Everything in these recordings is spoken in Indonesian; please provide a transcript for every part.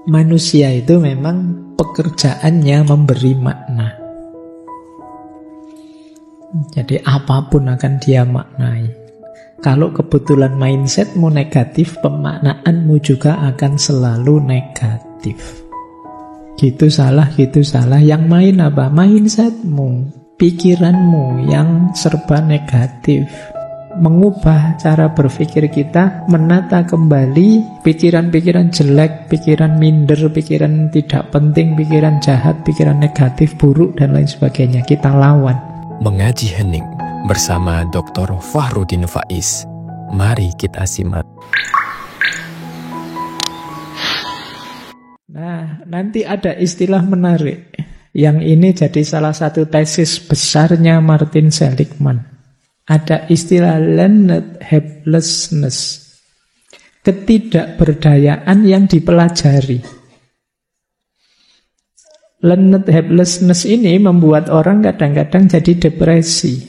Manusia itu memang pekerjaannya memberi makna. Jadi apapun akan dia maknai. Kalau kebetulan mindsetmu negatif, pemaknaanmu juga akan selalu negatif. Gitu salah. Yang main apa? Mindsetmu, pikiranmu yang serba negatif. Mengubah cara berpikir kita, menata kembali pikiran-pikiran jelek, pikiran minder, pikiran tidak penting, pikiran jahat, pikiran negatif, buruk, dan lain sebagainya. Kita lawan. Mengaji Hening bersama Dr. Fahrudin Faiz. Mari kita simak. Nah, nanti ada istilah menarik. Yang ini jadi salah satu tesis besarnya Martin Seligman. Ada istilah learned helplessness. Ketidakberdayaan yang dipelajari. Learned helplessness ini membuat orang kadang-kadang jadi depresi.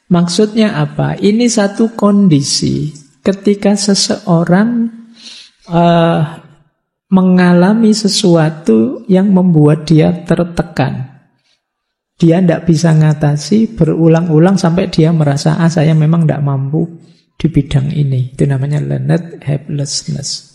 Maksudnya apa? Ini satu kondisi ketika seseorang mengalami sesuatu yang membuat dia tertekan. Dia tidak bisa ngatasi, berulang-ulang sampai dia merasa, saya memang tidak mampu di bidang ini. Itu namanya learned helplessness.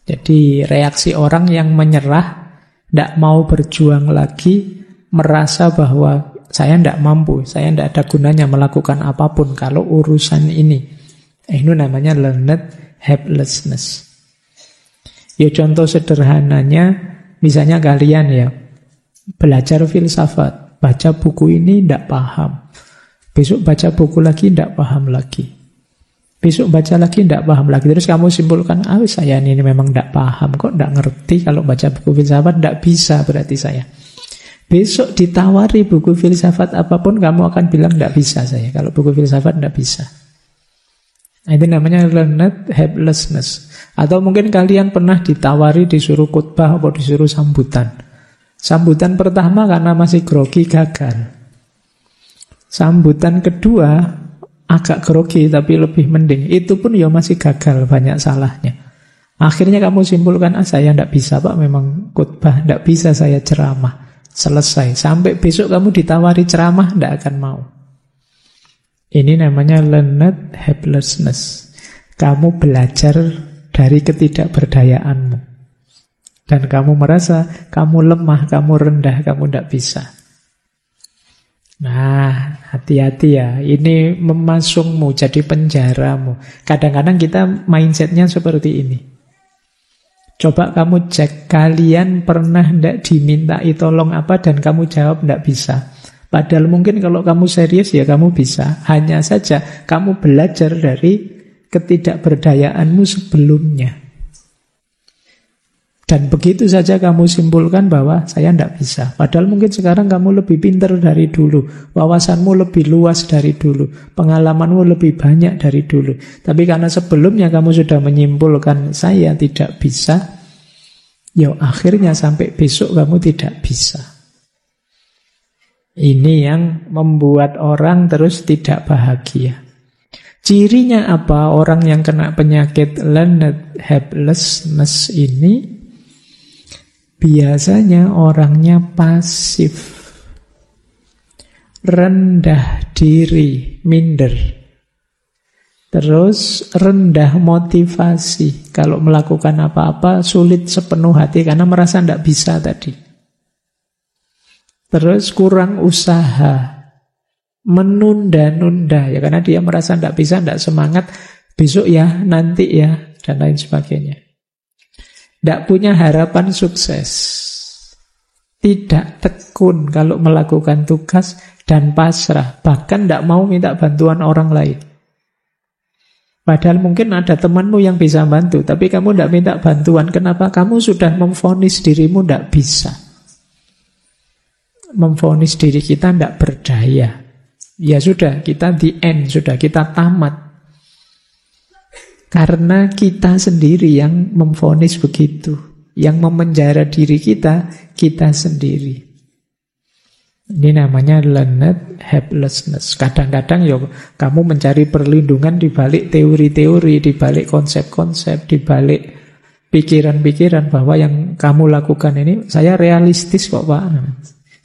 Jadi reaksi orang yang menyerah, tidak mau berjuang lagi, merasa bahwa saya tidak mampu, saya tidak ada gunanya melakukan apapun kalau urusan ini. Itu namanya learned helplessness. Ya contoh sederhananya, misalnya kalian ya, belajar filsafat. Baca buku ini tidak paham. Besok baca buku lagi tidak paham lagi. Besok baca lagi tidak paham lagi. Terus kamu simpulkan, saya ini memang tidak paham. Kok tidak ngerti kalau baca buku filsafat? Tidak bisa berarti saya. Besok ditawari buku filsafat apapun, kamu akan bilang tidak bisa saya. Kalau buku filsafat tidak bisa. Itu namanya learned helplessness. Atau mungkin kalian pernah ditawari, disuruh khutbah atau disuruh sambutan. Sambutan pertama karena masih grogi gagal. Sambutan kedua agak grogi tapi lebih mending. Itu pun ya masih gagal, banyak salahnya. Akhirnya kamu simpulkan, saya tidak bisa Pak, memang khutbah, tidak bisa saya ceramah. Selesai. Sampai besok kamu ditawari ceramah, tidak akan mau. Ini namanya learned helplessness. Kamu belajar dari ketidakberdayaanmu. Dan kamu merasa kamu lemah, kamu rendah, kamu tidak bisa. Nah, hati-hati ya. Ini memasungmu, jadi penjaramu. Kadang-kadang kita mindsetnya seperti ini. Coba kamu cek, kalian pernah tidak dimintai tolong apa dan kamu jawab tidak bisa. Padahal mungkin kalau kamu serius ya kamu bisa. Hanya saja kamu belajar dari ketidakberdayaanmu sebelumnya. Dan begitu saja kamu simpulkan bahwa saya tidak bisa. Padahal mungkin sekarang kamu lebih pintar dari dulu. Wawasanmu lebih luas dari dulu. Pengalamanmu lebih banyak dari dulu. Tapi karena sebelumnya kamu sudah menyimpulkan saya tidak bisa, ya akhirnya sampai besok kamu tidak bisa. Ini yang membuat orang terus tidak bahagia. Cirinya apa? Orang yang kena penyakit learned helplessness ini biasanya orangnya pasif, rendah diri, minder. Terus rendah motivasi. Kalau melakukan apa-apa sulit sepenuh hati karena merasa tidak bisa tadi. Terus kurang usaha, menunda-nunda ya karena dia merasa tidak bisa, tidak semangat, besok ya, nanti ya, dan lain sebagainya. Tidak punya harapan sukses. Tidak tekun kalau melakukan tugas dan pasrah. Bahkan tidak mau minta bantuan orang lain. Padahal mungkin ada temanmu yang bisa bantu, tapi kamu tidak minta bantuan. Kenapa? Kamu sudah memvonis dirimu tidak bisa. Memvonis diri kita tidak berdaya. Ya sudah, kita the end, sudah kita tamat. Karena kita sendiri yang memvonis begitu. Yang memenjara diri kita, kita sendiri. Ini namanya learned helplessness. Kadang-kadang ya kamu mencari perlindungan di balik teori-teori, di balik konsep-konsep, di balik pikiran-pikiran bahwa yang kamu lakukan ini, saya realistis kok Pak.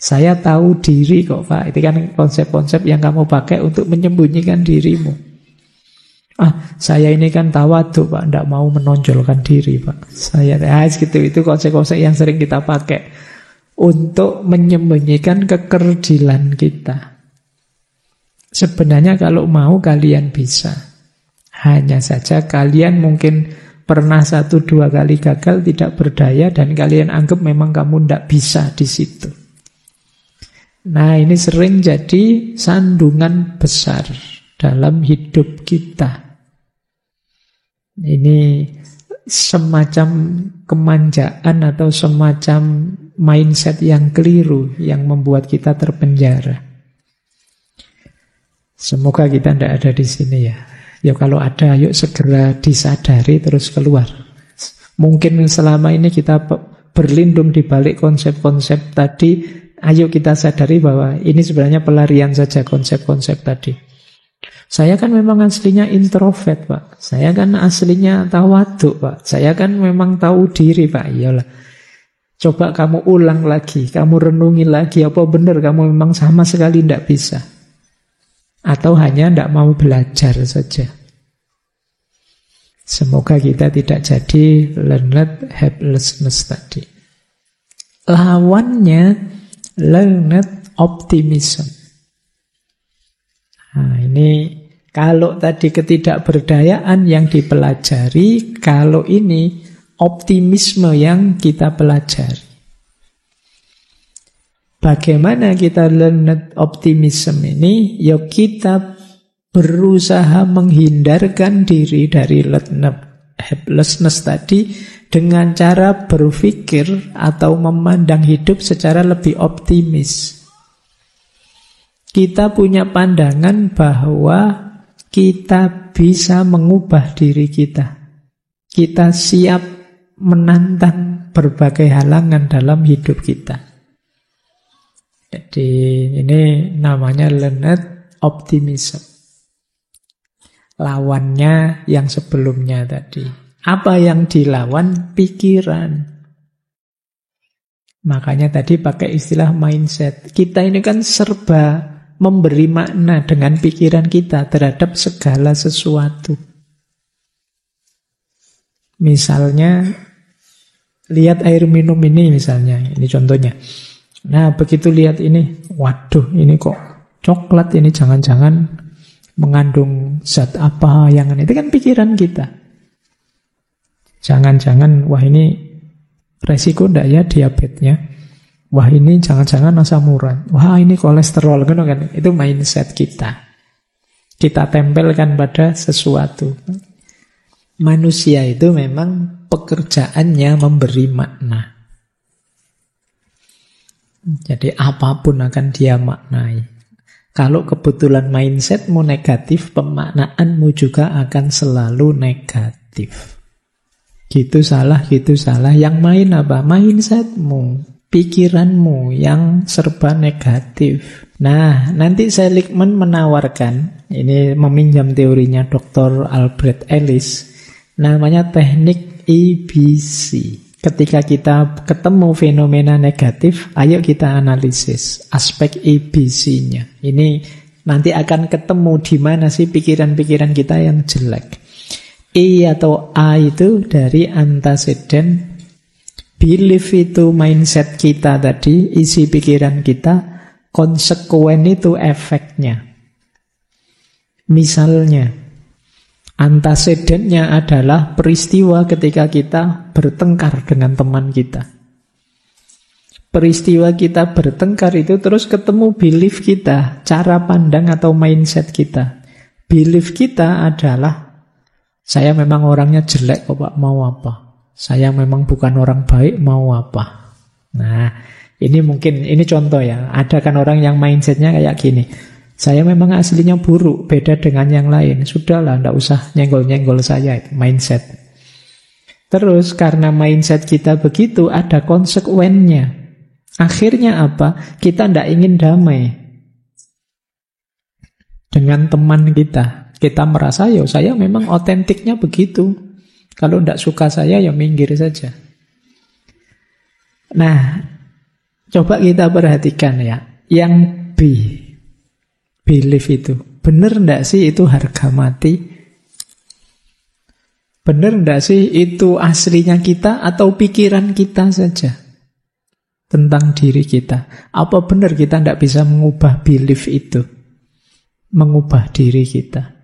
Saya tahu diri kok Pak. Itu kan konsep-konsep yang kamu pakai untuk menyembunyikan dirimu. Saya ini kan tawadhu Pak, tidak mau menonjolkan diri Pak. Gitu. Itu konsep-konsep yang sering kita pakai untuk menyembunyikan kekerdilan kita. Sebenarnya kalau mau kalian bisa. Hanya saja kalian mungkin pernah 1-2 kali gagal, tidak berdaya, dan kalian anggap memang kamu tidak bisa di situ. Nah, ini sering jadi sandungan besar dalam hidup kita. Ini semacam kemanjaan atau semacam mindset yang keliru yang membuat kita terpenjara. Semoga kita tidak ada di sini ya. Ya kalau ada, yuk segera disadari terus keluar. Mungkin selama ini kita berlindung di balik konsep-konsep tadi. Ayo kita sadari bahwa ini sebenarnya pelarian saja konsep-konsep tadi. Saya kan memang aslinya introvert Pak. Saya kan aslinya tawadhu Pak. Saya kan memang tahu diri Pak. Iyalah. Coba kamu ulang lagi. Kamu renungi lagi. Apa benar kamu memang sama sekali tidak bisa? Atau hanya tidak mau belajar saja. Semoga kita tidak jadi learned helplessness tadi. Lawannya learned optimism. Nah, ini kalau tadi ketidakberdayaan yang dipelajari, kalau ini optimisme yang kita pelajari. Bagaimana kita learned optimism ini? Ya kita berusaha menghindarkan diri dari learned helplessness tadi dengan cara berpikir atau memandang hidup secara lebih optimis. Kita punya pandangan bahwa kita bisa mengubah diri kita. Kita siap menantang berbagai halangan dalam hidup kita. Jadi ini namanya learned optimism. Lawannya yang sebelumnya tadi. Apa yang dilawan? Pikiran. Makanya tadi pakai istilah mindset. Kita ini kan serba memberi makna dengan pikiran kita terhadap segala sesuatu. Misalnya, lihat air minum ini misalnya. Ini contohnya. Nah, begitu lihat ini, waduh, ini kok coklat, ini jangan-jangan mengandung zat apa yang itu kan pikiran kita. Jangan-jangan, wah ini resiko ndak ya diabetesnya. Wah ini jangan-jangan asam urat. Wah ini kolesterol kan. Itu mindset kita. Kita tempelkan pada sesuatu. Manusia itu memang pekerjaannya memberi makna. Jadi apapun akan dia maknai. Kalau kebetulan mindsetmu negatif, pemaknaanmu juga akan selalu negatif. Gitu salah. Yang main apa? Mindsetmu, pikiranmu yang serba negatif. Nah, nanti Seligman menawarkan, ini meminjam teorinya Dr. Albert Ellis, namanya teknik EBC. Ketika kita ketemu fenomena negatif, ayo kita analisis aspek ABC-nya. Ini nanti akan ketemu di mana sih pikiran-pikiran kita yang jelek. E atau A itu dari antecedent, belief itu mindset kita tadi, isi pikiran kita, konsekuen itu efeknya. Misalnya, antecedentnya adalah peristiwa ketika kita bertengkar dengan teman kita. Peristiwa kita bertengkar itu terus ketemu belief kita, cara pandang atau mindset kita. Belief kita adalah, saya memang orangnya jelek kok Pak, mau apa? Saya memang bukan orang baik, mau apa? Nah, ini mungkin, ini contoh ya. Ada kan orang yang mindsetnya kayak gini. Saya memang aslinya buruk, beda dengan yang lain. Sudahlah, tidak usah nyenggol-nyenggol saya, itu mindset. Terus karena mindset kita begitu, ada konsekuennya. Akhirnya apa? Kita tidak ingin damai dengan teman kita. Kita merasa, ya saya memang otentiknya begitu. Kalau tidak suka saya, ya minggir saja. Nah, coba kita perhatikan ya. Yang B, belief itu. Benar tidak sih itu harga mati? Benar tidak sih itu aslinya kita atau pikiran kita saja tentang diri kita? Apa benar kita tidak bisa mengubah belief itu? Mengubah diri kita.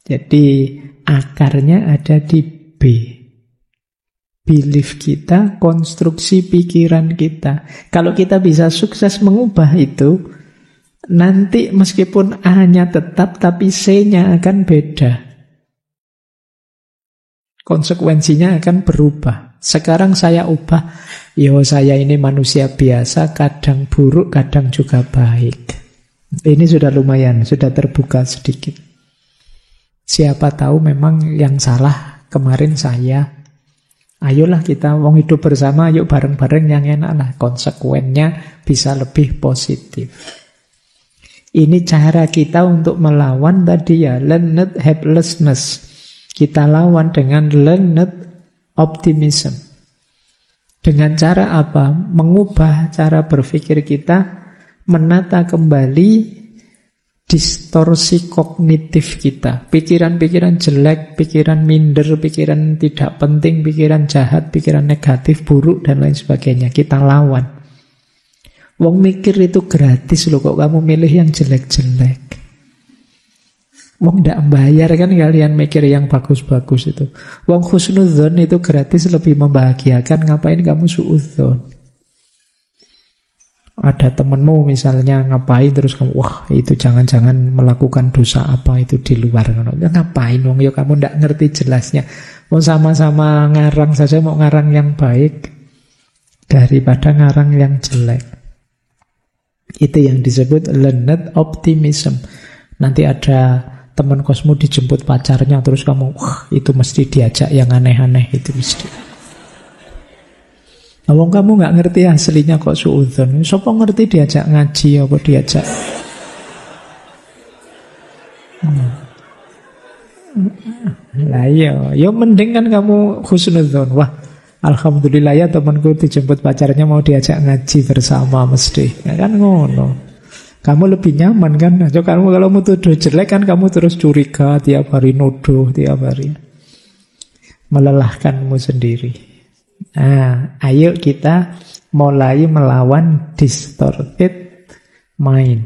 Jadi akarnya ada di B. Belief kita, konstruksi pikiran kita. Kalau kita bisa sukses mengubah itu, nanti meskipun A-nya tetap, tapi C-nya akan beda. Konsekuensinya akan berubah. Sekarang saya ubah, saya ini manusia biasa, kadang buruk, kadang juga baik. Ini sudah lumayan, sudah terbuka sedikit. Siapa tahu memang yang salah kemarin saya. Ayolah kita wong hidup bersama, yuk bareng-bareng yang enak lah. Konsekuennya bisa lebih positif. Ini cara kita untuk melawan tadi ya, learned helplessness. Kita lawan dengan learned optimism. Dengan cara apa? Mengubah cara berpikir kita, menata kembali distorsi kognitif kita. Pikiran-pikiran jelek, pikiran minder, pikiran tidak penting, pikiran jahat, pikiran negatif, buruk, dan lain sebagainya. Kita lawan. Wong mikir itu gratis loh, kok kamu milih yang jelek-jelek. Wong ndak bayar kan kalian mikir yang bagus-bagus itu. Wong husnudzon itu gratis, lebih membahagiakan. Ngapain kamu suudzon? Ada temenmu misalnya ngapain terus kamu, wah itu jangan-jangan melakukan dosa apa itu di luar. Ngapain wong, ya kamu ndak ngerti jelasnya. Mau sama-sama ngarang saja, mau ngarang yang baik daripada ngarang yang jelek. Itu yang disebut learned optimism. Nanti ada teman kosmu dijemput pacarnya, terus kamu, wah itu mesti diajak yang aneh-aneh, itu mesti. Wong kamu nggak ngerti aslinya kok suudzon. Siapa ngerti diajak ngaji apa diajak? Lah iya, ya mending kan kamu husnudzon. Wah, alhamdulillah ya temanku dijemput pacarnya mau diajak ngaji bersama mesti. Ya kan ngono. Kamu lebih nyaman kan? Kamu kalau mau tuduh jelek kan kamu terus curiga tiap hari, nuduh tiap hari. Melelahkanmu sendiri. Nah, ayo kita mulai melawan distorted mind.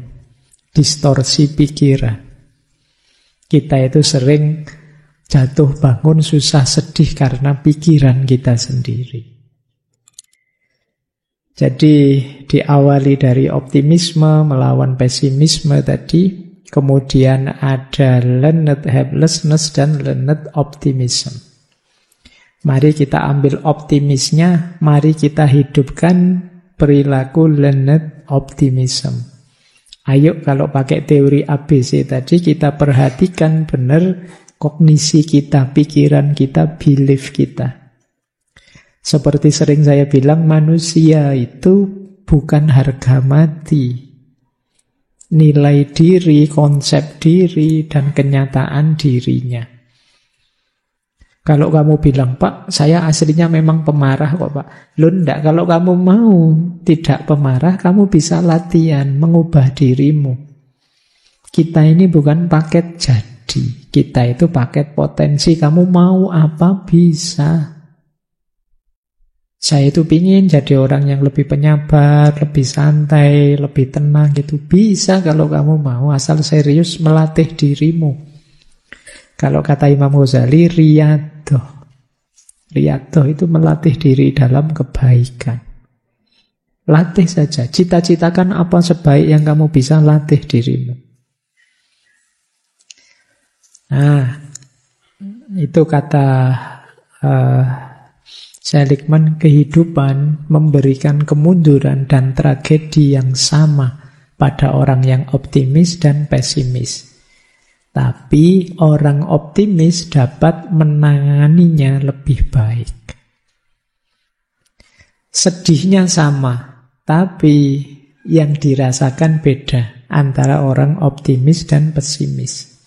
Distorsi pikiran. Kita itu sering jatuh bangun, susah, sedih karena pikiran kita sendiri. Jadi diawali dari optimisme melawan pesimisme tadi, kemudian ada learned helplessness dan learned optimism. Mari kita ambil optimisnya, mari kita hidupkan perilaku learned optimism. Ayo kalau pakai teori ABC tadi kita perhatikan benar kognisi kita, pikiran kita, belief kita. Seperti sering saya bilang, manusia itu bukan harga mati. Nilai diri, konsep diri, dan kenyataan dirinya. Kalau kamu bilang, Pak, saya aslinya memang pemarah kok Pak. Loh enggak, kalau kamu mau tidak pemarah, kamu bisa latihan, mengubah dirimu. Kita ini bukan paket jadi. Kita itu paket potensi, kamu mau apa bisa. Saya itu pingin jadi orang yang lebih penyabar, lebih santai, lebih tenang gitu. Bisa kalau kamu mau, asal serius melatih dirimu. Kalau kata Imam Ghazali, riyadoh. Riyadoh itu melatih diri dalam kebaikan. Latih saja, cita-citakan apa sebaik yang kamu bisa, latih dirimu. Nah, itu kata Seligman, kehidupan memberikan kemunduran dan tragedi yang sama pada orang yang optimis dan pesimis. Tapi orang optimis dapat menanganinya lebih baik. Sedihnya sama, tapi yang dirasakan beda antara orang optimis dan pesimis.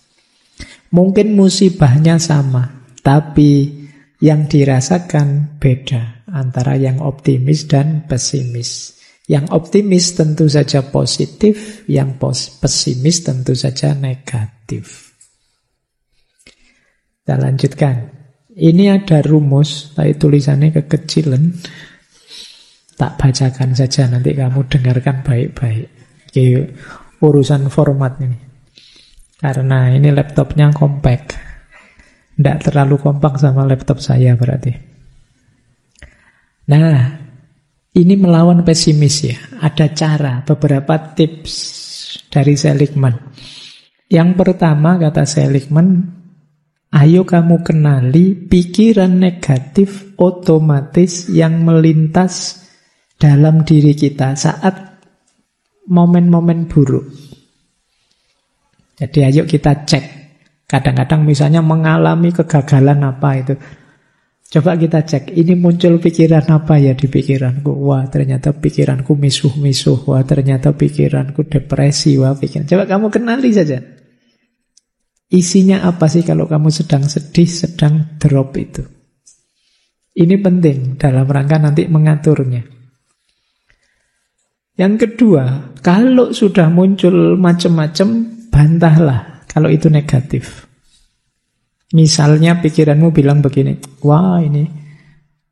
Mungkin musibahnya sama, tapi Yang dirasakan beda antara yang optimis dan pesimis. Yang optimis tentu saja positif, yang pesimis tentu saja negatif. Kita lanjutkan. Ini ada rumus, tapi tulisannya kekecilan. Tak bacakan saja, nanti kamu dengarkan baik-baik. Oke, urusan format ini. Karena ini laptopnya compact. Tidak terlalu kompak sama laptop saya berarti. Nah, ini melawan pesimis ya. Ada cara, beberapa tips dari Seligman. Yang pertama kata Seligman, ayo kamu kenali pikiran negatif otomatis yang melintas dalam diri kita saat momen-momen buruk. Jadi ayo kita cek. Kadang-kadang misalnya mengalami kegagalan apa itu. Coba kita cek, ini muncul pikiran apa ya di pikiranku. Wah, ternyata pikiranku misuh-misuh. Wah, ternyata pikiranku depresi. Wah, coba kamu kenali saja. Isinya apa sih kalau kamu sedang sedih, sedang drop itu. Ini penting dalam rangka nanti mengaturnya. Yang kedua, kalau sudah muncul macam-macam, bantahlah. Kalau itu negatif. Misalnya pikiranmu bilang begini, wah ini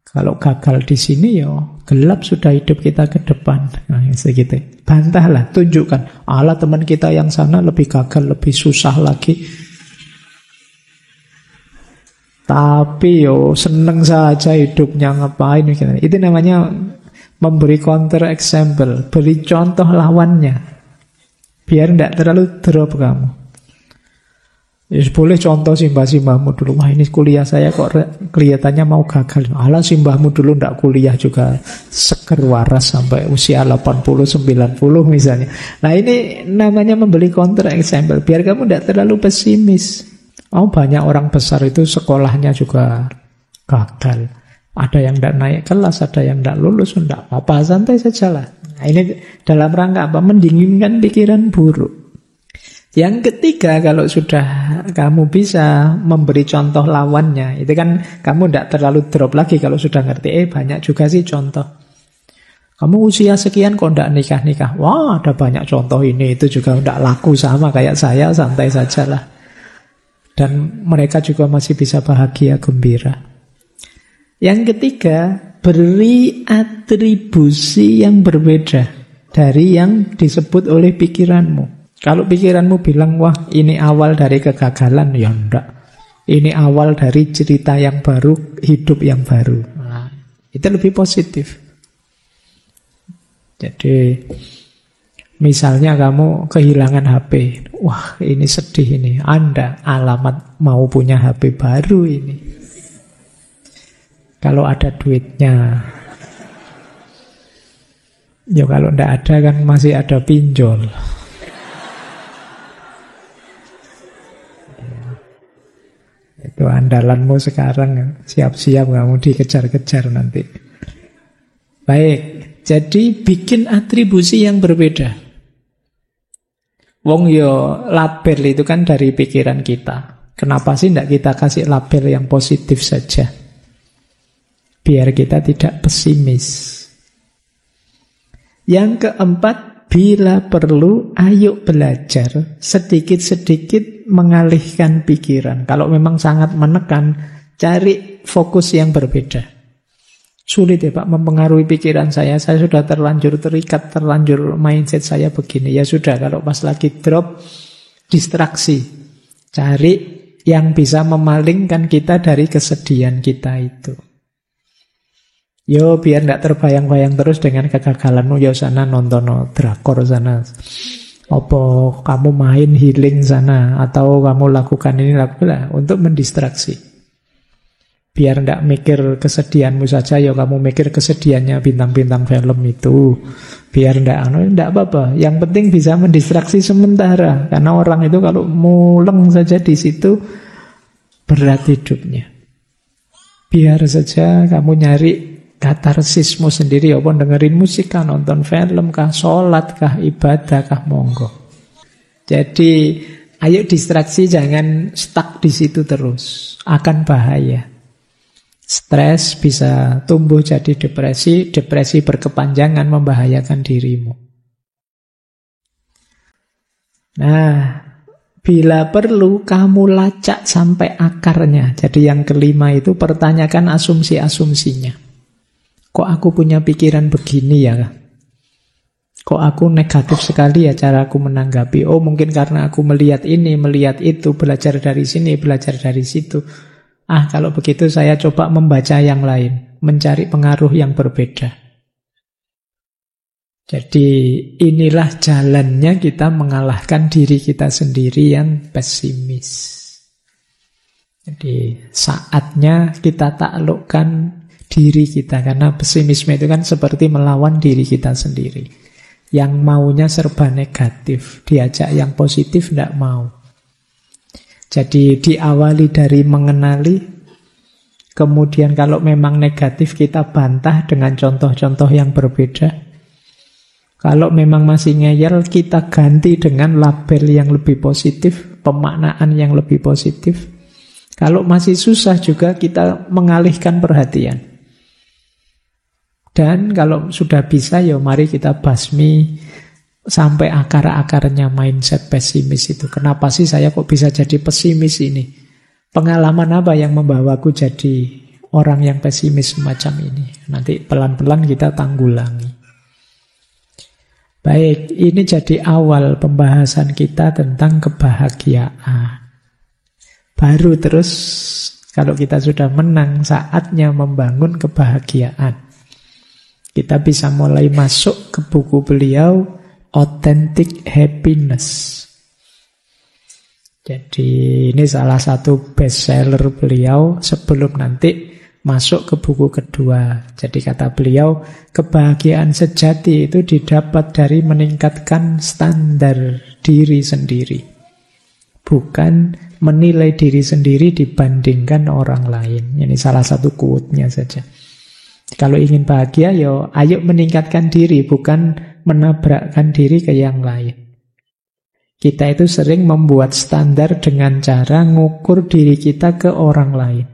kalau gagal di sini ya gelap sudah hidup kita ke depan. Nah, segitu. Bantahlah, tunjukkan. Allah teman kita yang sana lebih gagal, lebih susah lagi. Tapi yo seneng saja hidupnya, ngapain? Itu namanya memberi counter example, beri contoh lawannya. Biar tidak terlalu drop kamu. Ya, boleh contoh simbah-simbahmu dulu. Wah, ini kuliah saya kok kelihatannya mau gagal. Alah, simbahmu dulu tidak kuliah juga seger waras sampai usia 80-90 misalnya. Nah, ini namanya memberi counter example. Biar kamu tidak terlalu pesimis. Oh, banyak orang besar itu sekolahnya juga gagal. Ada yang tidak naik kelas, ada yang tidak lulus. Tidak apa-apa, santai sajalah. Nah, ini dalam rangka apa? Mendinginkan pikiran buruk. Yang ketiga, kalau sudah kamu bisa memberi contoh lawannya, itu kan kamu tidak terlalu drop lagi kalau sudah ngerti. Banyak juga sih contoh. Kamu usia sekian kok tidak nikah-nikah. Wah, ada banyak contoh ini. Itu juga tidak laku sama kayak saya, santai sajalah. Dan mereka juga masih bisa bahagia, gembira. Yang ketiga, beri atribusi yang berbeda dari yang disebut oleh pikiranmu. Kalau pikiranmu bilang, wah ini awal dari kegagalan, ya enggak. Ini awal dari cerita yang baru, hidup yang baru. Nah, itu lebih positif. Jadi, misalnya kamu kehilangan HP. Wah, ini sedih ini. Anda alamat mau punya HP baru ini. Kalau ada duitnya. Ya kalau enggak ada kan masih ada pinjol. Itu andalanmu sekarang, siap-siap kamu dikejar-kejar nanti. Baik, jadi bikin atribusi yang berbeda. Wong yo label itu kan dari pikiran kita. Kenapa sih tidak kita kasih label yang positif saja? Biar kita tidak pesimis. Yang keempat, bila perlu, ayo belajar sedikit-sedikit mengalihkan pikiran. Kalau memang sangat menekan, cari fokus yang berbeda. Sulit ya Pak mempengaruhi pikiran saya sudah terlanjur terikat, terlanjur mindset saya begini. Ya sudah, kalau pas lagi drop, distraksi. Cari yang bisa memalingkan kita dari kesedihan kita itu. Yo, biar tidak terbayang-bayang terus dengan kegagalanmu. Yo, sana nonton drakor sana. Apa kamu main healing sana, atau kamu lakukan ini, lakukan untuk mendistraksi. Biar tidak mikir kesedihanmu saja, ya kamu mikir kesedihannya bintang-bintang film itu. Biar tidak apa-apa. Yang penting bisa mendistraksi sementara. Karena orang itu kalau muleng saja di situ, berat hidupnya. Biar saja kamu nyari katarsismu sendiri, apa dengerin musik kah, nonton film kah, sholat kah, ibadah kah, monggo. Jadi ayo distraksi, jangan stuck di situ terus, akan bahaya. Stres bisa tumbuh jadi depresi, depresi berkepanjangan membahayakan dirimu. Nah, bila perlu kamu lacak sampai akarnya. Jadi yang kelima itu pertanyakan asumsi-asumsinya. Kok aku punya pikiran begini ya? Kok aku negatif sekali ya cara aku menanggapi? Oh, mungkin karena aku melihat ini, melihat itu, belajar dari sini, belajar dari situ. Kalau begitu saya coba membaca yang lain, mencari pengaruh yang berbeda. Jadi inilah jalannya kita mengalahkan diri kita sendiri yang pesimis. Jadi saatnya kita taklukkan diri kita, karena pesimisme itu kan seperti melawan diri kita sendiri. Yang maunya serba negatif, diajak yang positif tidak mau. Jadi diawali dari mengenali, kemudian kalau memang negatif kita bantah dengan contoh-contoh yang berbeda. Kalau memang masih ngeyel, kita ganti dengan label yang lebih positif, pemaknaan yang lebih positif. Kalau masih susah juga kita mengalihkan perhatian. Dan kalau sudah bisa, ya mari kita basmi sampai akar-akarnya mindset pesimis itu. Kenapa sih saya kok bisa jadi pesimis ini? Pengalaman apa yang membawaku jadi orang yang pesimis semacam ini? Nanti pelan-pelan kita tanggulangi. Baik, ini jadi awal pembahasan kita tentang kebahagiaan. Baru terus kalau kita sudah menang, saatnya membangun kebahagiaan. Kita bisa mulai masuk ke buku beliau, Authentic Happiness. Jadi ini salah satu bestseller beliau sebelum nanti masuk ke buku kedua. Jadi kata beliau, kebahagiaan sejati itu didapat dari meningkatkan standar diri sendiri. Bukan menilai diri sendiri dibandingkan orang lain. Ini salah satu quote-nya saja. Kalau ingin bahagia, ayo meningkatkan diri, bukan menabrakkan diri ke yang lain. Kita itu sering membuat standar dengan cara ngukur diri kita ke orang lain.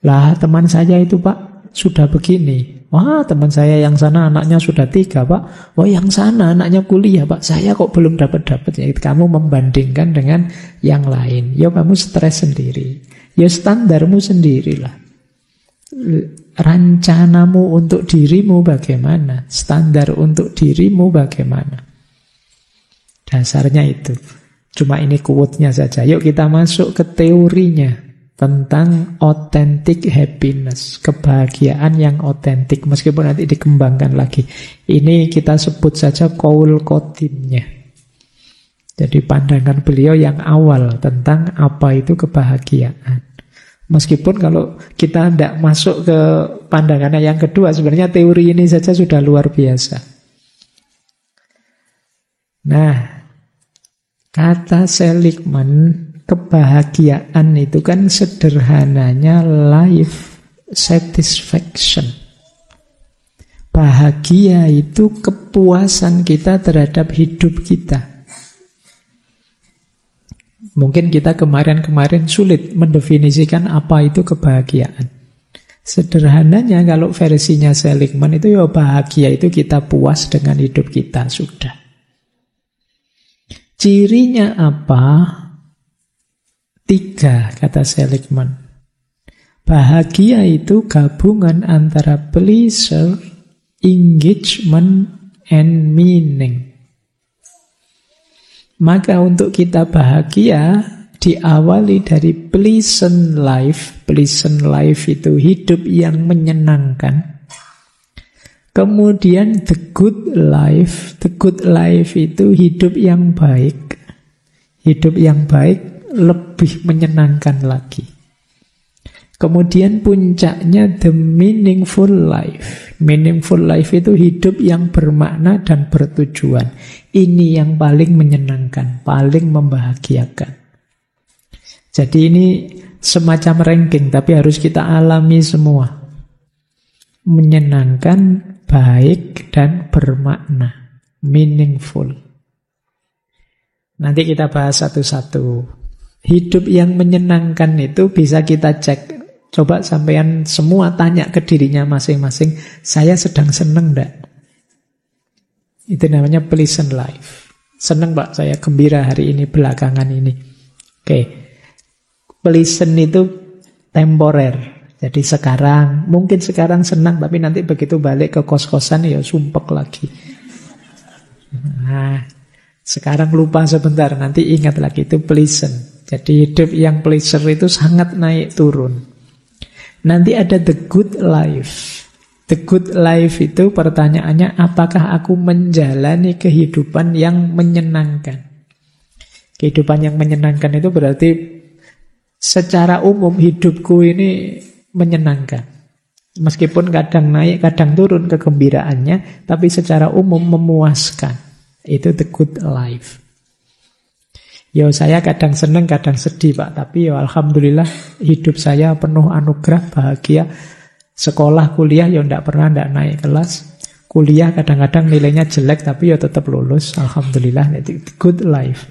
Lah, teman saya itu Pak, sudah begini. Wah, teman saya yang sana anaknya sudah 3 Pak. Wah, yang sana anaknya kuliah Pak. Saya kok belum dapat-dapat. Ya, kamu membandingkan dengan yang lain. Ya, kamu stres sendiri. Ya, standarmu sendirilah. Rencanamu untuk dirimu bagaimana? Standar untuk dirimu bagaimana? Dasarnya itu. Cuma ini quote-nya saja. Yuk kita masuk ke teorinya tentang authentic happiness, kebahagiaan yang otentik, meskipun nanti dikembangkan lagi. Ini kita sebut saja qaul qatimnya. Jadi pandangan beliau yang awal tentang apa itu kebahagiaan. Meskipun kalau kita tidak masuk ke pandangannya yang kedua, sebenarnya teori ini saja sudah luar biasa. Nah, kata Seligman, kebahagiaan itu kan sederhananya life satisfaction. Bahagia itu kepuasan kita terhadap hidup kita. Mungkin kita kemarin-kemarin sulit mendefinisikan apa itu kebahagiaan. Sederhananya kalau versinya Seligman itu bahagia itu kita puas dengan hidup kita, sudah. Cirinya apa? 3 kata Seligman. Bahagia itu gabungan antara pleasure, engagement, and meaning. Maka untuk kita bahagia diawali dari pleasant life. Pleasant life itu hidup yang menyenangkan. Kemudian the good life. The good life itu hidup yang baik. Hidup yang baik lebih menyenangkan lagi. Kemudian puncaknya the meaningful life. Meaningful life itu hidup yang bermakna dan bertujuan. Ini yang paling menyenangkan, paling membahagiakan. Jadi ini semacam ranking, tapi harus kita alami semua. Menyenangkan, baik, dan bermakna. Meaningful. Nanti kita bahas satu-satu. Hidup yang menyenangkan itu bisa kita cek Coba sampean semua tanya ke dirinya masing-masing, saya sedang seneng enggak? Itu namanya pleasant life. Seneng Pak, saya gembira hari ini, belakangan ini. Oke. Pleasant itu temporer. Jadi sekarang, mungkin sekarang senang, tapi nanti begitu balik ke kos-kosan ya sumpek lagi. Nah, sekarang lupa sebentar, nanti ingat lagi, itu pleasant. Jadi hidup yang pleasure itu sangat naik turun. Nanti ada the good life. The good life itu pertanyaannya, apakah aku menjalani kehidupan yang menyenangkan? Kehidupan yang menyenangkan itu berarti secara umum hidupku ini menyenangkan. Meskipun kadang naik, kadang turun kegembiraannya, tapi secara umum memuaskan. Itu the good life. Yo, saya kadang senang, kadang sedih Pak, tapi yo alhamdulillah hidup saya penuh anugerah, bahagia. Sekolah, kuliah yo ndak pernah ndak naik kelas. Kuliah kadang-kadang nilainya jelek tapi yo tetap lulus, alhamdulillah. Itu good life.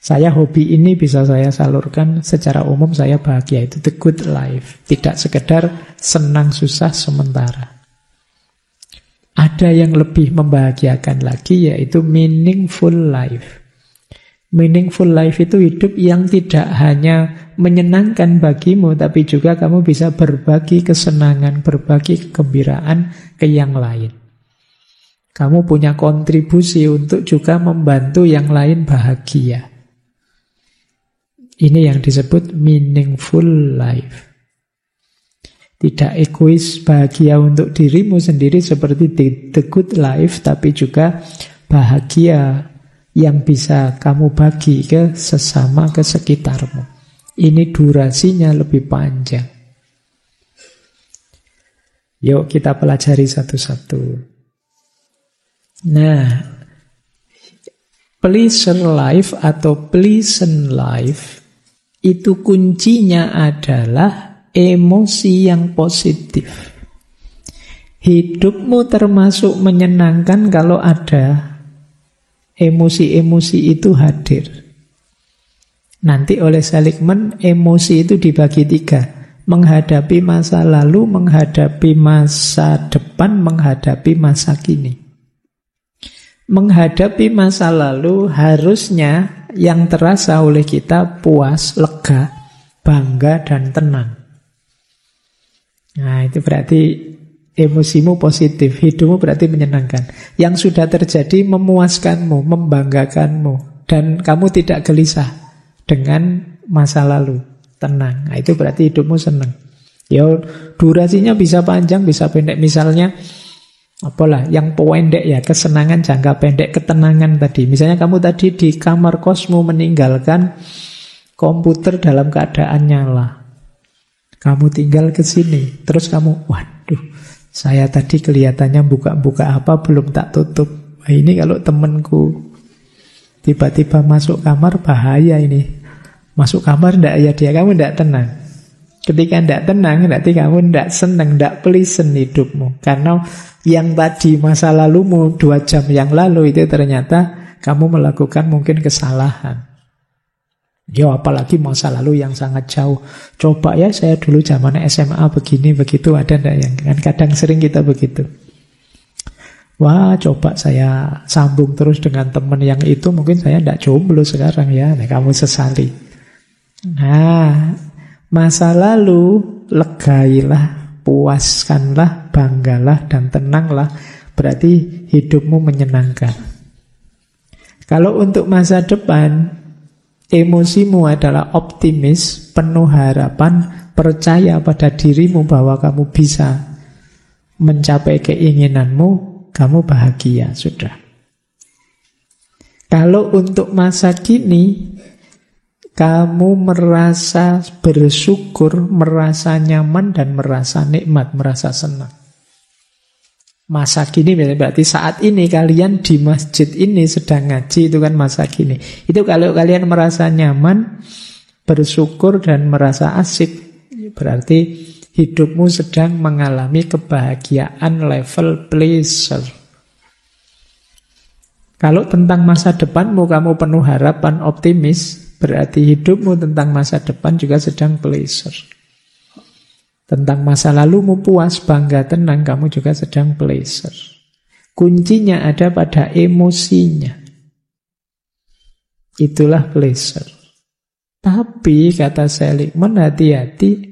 Saya hobi ini bisa saya salurkan secara umum, saya bahagia, itu the good life. Tidak sekedar senang susah sementara. Ada yang lebih membahagiakan lagi, yaitu meaningful life. Meaningful life itu hidup yang tidak hanya menyenangkan bagimu, tapi juga kamu bisa berbagi kesenangan, berbagi kegembiraan ke yang lain. Kamu punya kontribusi untuk juga membantu yang lain bahagia. Ini yang disebut meaningful life. Tidak egois, bahagia untuk dirimu sendiri seperti the good life, tapi juga bahagia yang bisa kamu bagi ke sesama, ke sekitarmu. Ini durasinya lebih panjang. Yuk kita pelajari satu-satu. Nah, pleasure life atau pleasant life itu kuncinya adalah emosi yang positif. Hidupmu termasuk menyenangkan kalau ada emosi-emosi itu hadir. Nanti oleh Seligman, emosi itu dibagi 3. Menghadapi masa lalu, menghadapi masa depan, menghadapi masa kini. Menghadapi masa lalu harusnya yang terasa oleh kita puas, lega, bangga, dan tenang. Nah, itu berarti emosimu positif, hidupmu berarti menyenangkan. Yang sudah terjadi memuaskanmu, membanggakanmu, dan kamu tidak gelisah dengan masa lalu, tenang. Nah, itu berarti hidupmu senang. Ya, durasinya bisa panjang, bisa pendek. Misalnya, apalah, yang pendek ya, kesenangan jangka pendek, ketenangan tadi. Misalnya kamu tadi di kamar kosmu meninggalkan komputer dalam keadaan nyala. Kamu tinggal ke sini, terus kamu, waduh, saya tadi kelihatannya buka-buka apa belum tak tutup. Wah, ini kalau temanku tiba-tiba masuk kamar bahaya ini. Masuk kamar ndak ya dia, kamu ndak tenang. Ketika ndak tenang, berarti kamu ndak senang, ndak pleasant hidupmu. Karena yang tadi masa lalumu 2 jam yang lalu itu ternyata kamu melakukan mungkin kesalahan. Ya apalagi masa lalu yang sangat jauh. Coba ya saya dulu zaman SMA begini begitu, ada ndak yang kan kadang sering kita begitu. Wah coba saya sambung terus dengan teman yang itu, mungkin saya ndak jomblo sekarang ya. Nah, kamu sesali. Nah, masa lalu legailah, puaskanlah, banggalah dan tenanglah. Berarti hidupmu menyenangkan. Kalau untuk masa depan, emosimu adalah optimis, penuh harapan, percaya pada dirimu bahwa kamu bisa mencapai keinginanmu, kamu bahagia, sudah. Kalau untuk masa kini, kamu merasa bersyukur, merasa nyaman, dan merasa nikmat, merasa senang. Masa kini berarti saat ini kalian di masjid ini sedang ngaji, itu kan masa kini. Itu kalau kalian merasa nyaman, bersyukur dan merasa asik, berarti hidupmu sedang mengalami kebahagiaan level pleasure. Kalau tentang masa depanmu kamu penuh harapan, optimis, berarti hidupmu tentang masa depan juga sedang pleasure. Tentang masa lalumu puas, bangga, tenang, kamu juga sedang pleasure. Kuncinya ada pada emosinya. Itulah pleasure. Tapi kata Seligman, hati-hati.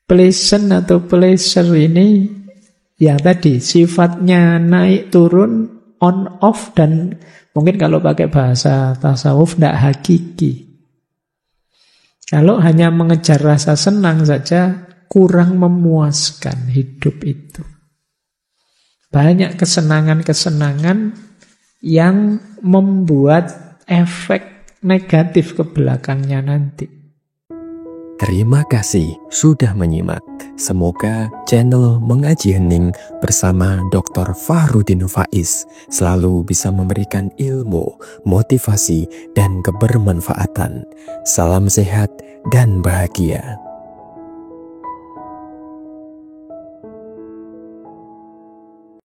Pleasant atau pleasure ini ya tadi sifatnya naik turun, on off, dan mungkin kalau pakai bahasa tasawuf tidak hakiki. Kalau hanya mengejar rasa senang saja kurang memuaskan hidup itu. Banyak kesenangan-kesenangan yang membuat efek negatif ke belakangnya nanti. Terima kasih sudah menyimak. Semoga channel Mengaji Hening bersama Dr. Fahrudin Faiz selalu bisa memberikan ilmu, motivasi, dan kebermanfaatan. Salam sehat dan bahagia.